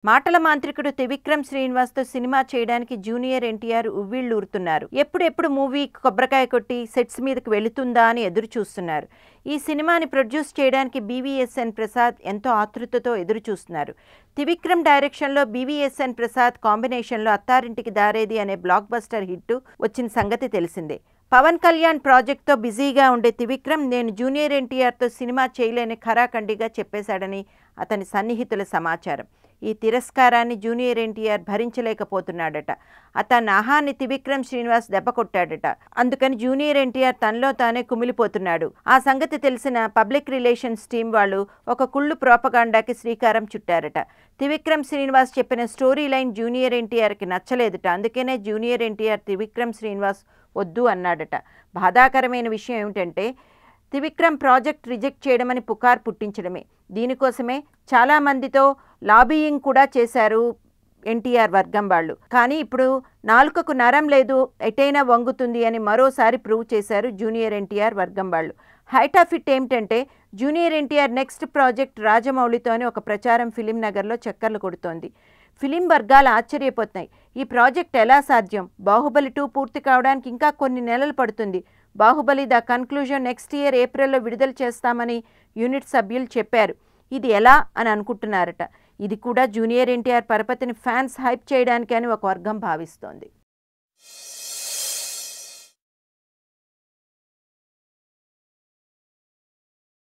మాటల మాంత్రికుడు త్రివిక్రమ్ శ్రీనివాస్తో సినిమా చేయడానికి జూనియర్ ఎన్టీఆర్ ఉవ్విళ్లూరుతున్నారు. ఎప్పుడెప్పుడు మూవీ కొబ్బరికాయ కొట్టి సెట్స్ మీదకి వెళుతుందా అని ఎదురు చూస్తున్నారు. ఈ సినిమాని ప్రొడ్యూస్ చేయడానికి బీవీఎస్ఎన్ ప్రసాద్ ఎంతో ఆతృతతో ఎదురు చూస్తున్నారు. త్రివిక్రమ్ డైరెక్షన్లో బీవీఎస్ఎన్ ప్రసాద్ కాంబినేషన్లో అత్తారింటికి దారేది అనే బ్లాక్ బస్టర్ హిట్ వచ్చిన సంగతి తెలిసిందే. పవన్ కళ్యాణ్ ప్రాజెక్ట్తో బిజీగా ఉండే త్రివిక్రమ్ నేను జూనియర్ ఎన్టీఆర్తో సినిమా చేయలేని ఖరాఖండిగా చెప్పేశాడని అతని సన్నిహితుల సమాచారం. ఈ తిరస్కారాన్ని జూనియర్ ఎన్టీఆర్ భరించలేకపోతున్నాడట. అతని ఆహాన్ని త్రివిక్రమ్ శ్రీనివాస్ దెబ్బ కొట్టాడట. అందుకని జూనియర్ ఎన్టీఆర్ తనలో తానే కుమిలిపోతున్నాడు. ఆ సంగతి తెలిసిన పబ్లిక్ రిలేషన్స్ టీం వాళ్ళు ఒక కుళ్ళు ప్రోపగాండాకి శ్రీకారం చుట్టారట. త్రివిక్రమ్ శ్రీనివాస్ చెప్పిన స్టోరీ లైన్ జూనియర్ ఎన్టీఆర్కి నచ్చలేదట. అందుకనే జూనియర్ ఎన్టీఆర్ త్రివిక్రమ్ శ్రీనివాస్ వద్దు అన్నాడట. బాధాకరమైన విషయం ఏమిటంటే త్రివిక్రమ్ ప్రాజెక్ట్ రిజెక్ట్ చేయడమని పుకార్ పుట్టించడమే. దీనికోసమే చాలామందితో లాబీయింగ్ కూడా చేశారు ఎన్టీఆర్ వర్గం వాళ్ళు. కానీ ఇప్పుడు నాలుకకు నరం లేదు, ఎటైనా వంగుతుంది అని మరోసారి ప్రూవ్ చేశారు జూనియర్ ఎన్టీఆర్ వర్గం వాళ్ళు. హైట్ ఆఫ్ ఇట్ ఏమిటంటే జూనియర్ ఎన్టీఆర్ నెక్స్ట్ ప్రాజెక్ట్ రాజమౌళితో అని ఒక ప్రచారం ఫిలిం నగర్లో చక్కర్లు కొడుతోంది. ఫిలిం వర్గాలు ఆశ్చర్యపోతున్నాయి. ఈ ప్రాజెక్ట్ ఎలా సాధ్యం? బాహుబలి 2 పూర్తి కావడానికి ఇంకా కొన్ని నెలలు పడుతుంది. Baahubali the conclusion next year ఏప్రిల్లో విడుదల చేస్తామని యూనిట్ సభ్యులు చెప్పారు. ఇది ఎలా అని అనుకుంటున్నారట. ఇది కూడా జూనియర్ ఎన్టీఆర్ పరపతిని ఫ్యాన్స్ హైప్ చేయడానికి అని ఒక వర్గం భావిస్తోంది.